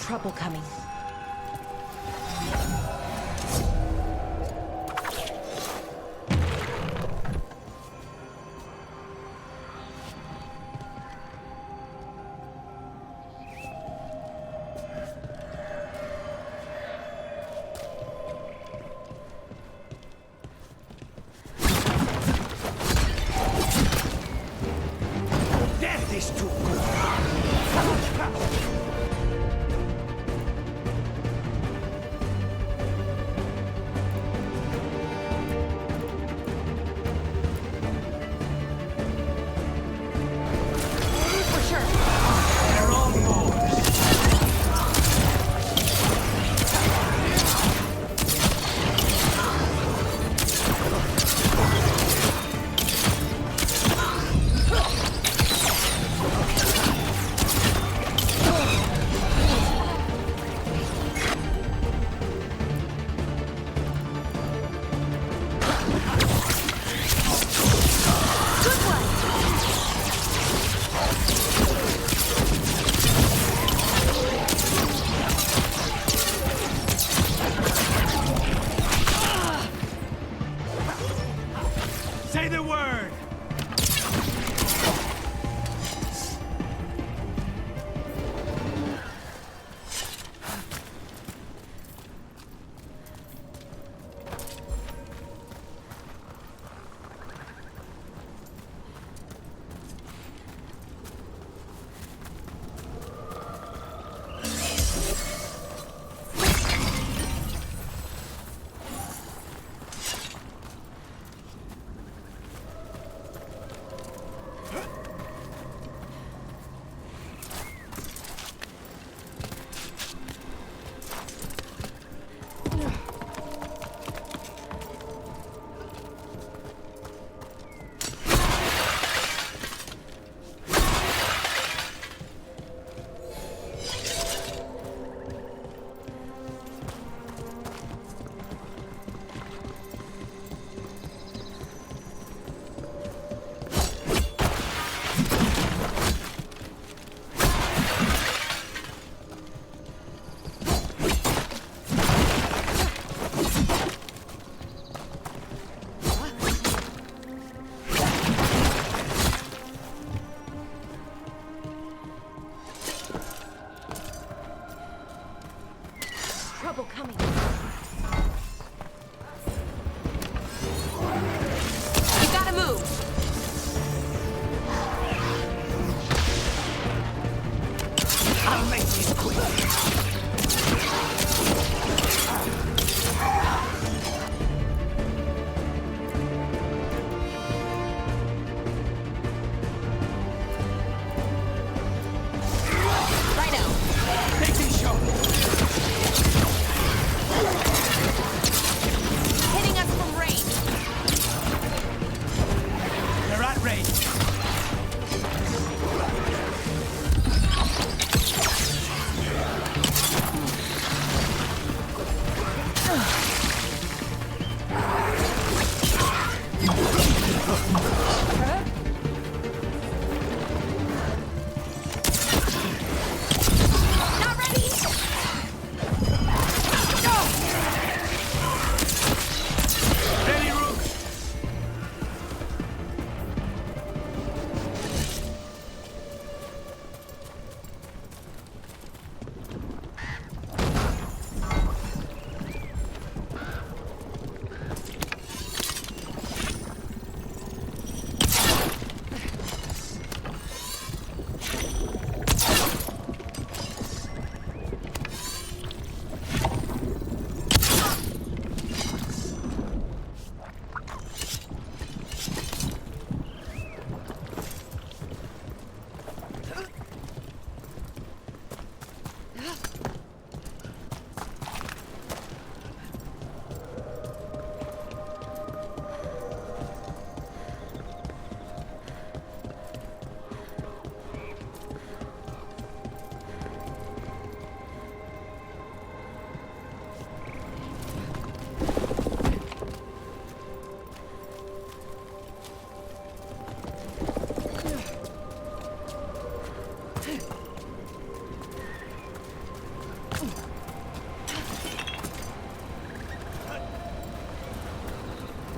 Trouble coming. Death is too good. Say the word!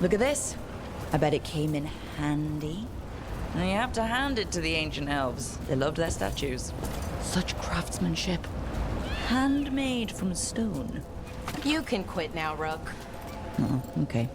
Look at this. I bet it came in handy. And you have to hand it to the ancient elves. They loved their statues. Such craftsmanship. Handmade from stone. You can quit now, Rook. Oh, okay.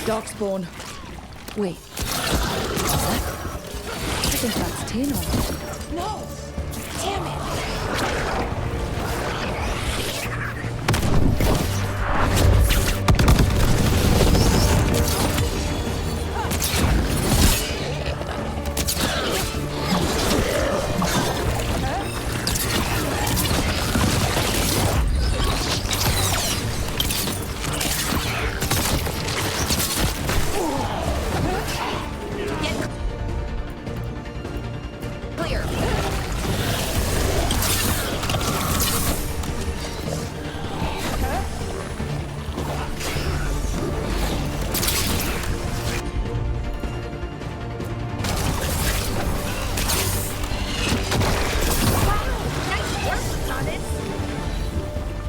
Darkspawn. Wait. I think that's Tino. No! Damn it!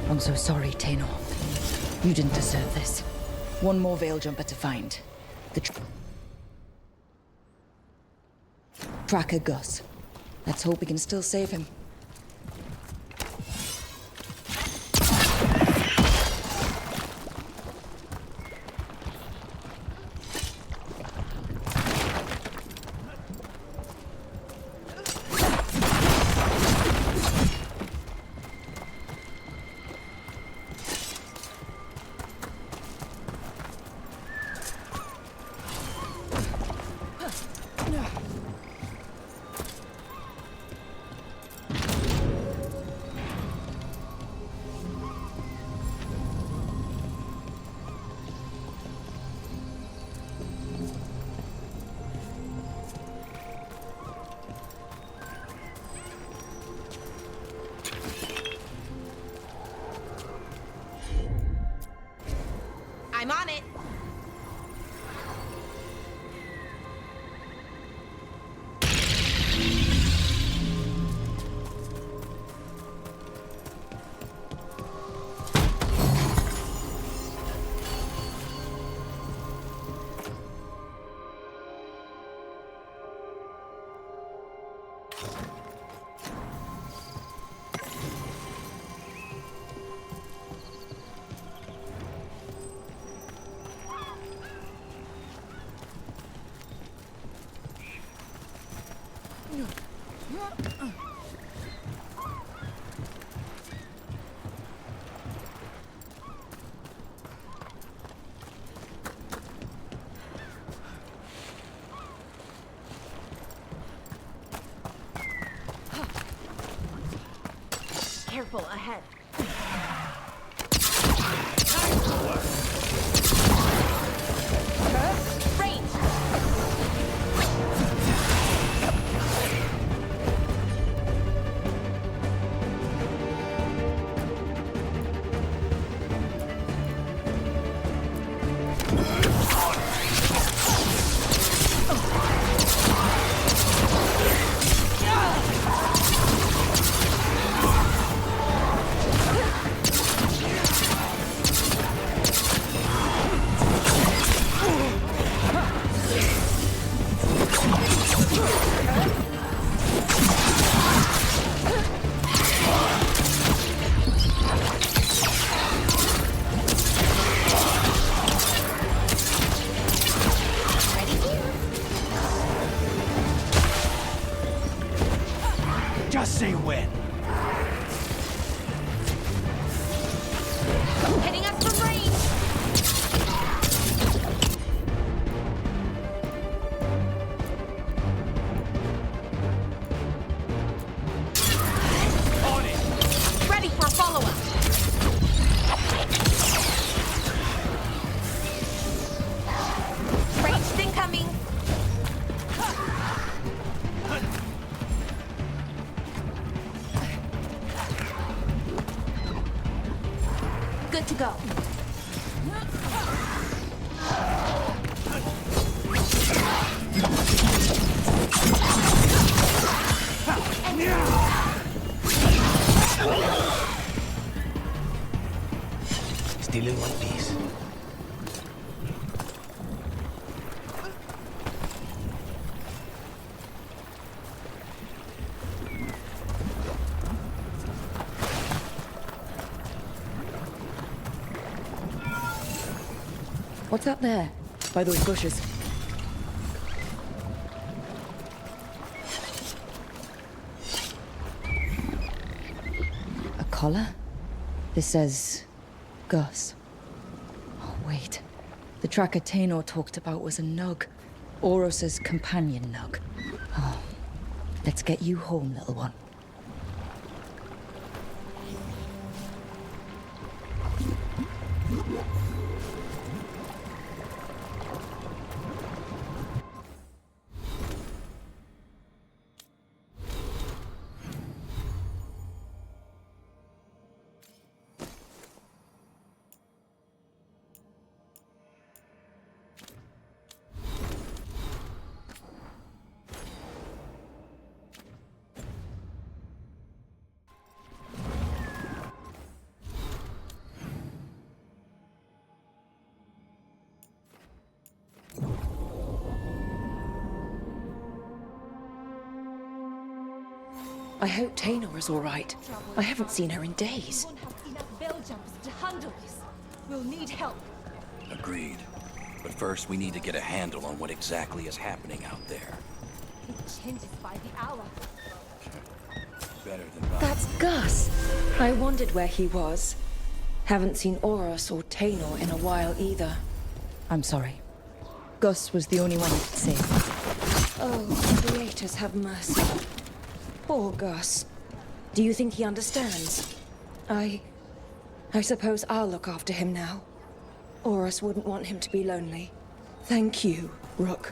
I'm so sorry, Tano. You didn't deserve this. One more Veil Jumper to find. The tracker Gus. Let's hope we can still save him. I'm on it. Careful, ahead. Just say when. Hitting us from range. On it. Ready for a follow-up. Ranged incoming. Good to go. Still in one piece. What's up there? By those bushes. A collar? This says... Gus. Oh, wait. The tracker Tainor talked about was a nug. Oros's companion nug. Oh. Let's get you home, little one. I hope Tainor is all right. I haven't seen her in days. We won't have enough bell jumpers to handle this. We'll need help. Agreed. But first, we need to get a handle on what exactly is happening out there. It changes by the hour. Better than mine. That's Gus. I wondered where he was. Haven't seen Oros or Tainor in a while either. I'm sorry. Gus was the only one I could save. Oh, creators have mercy. Poor Gus. Do you think he understands? I suppose I'll look after him now. Oros wouldn't want him to be lonely. Thank you, Rook.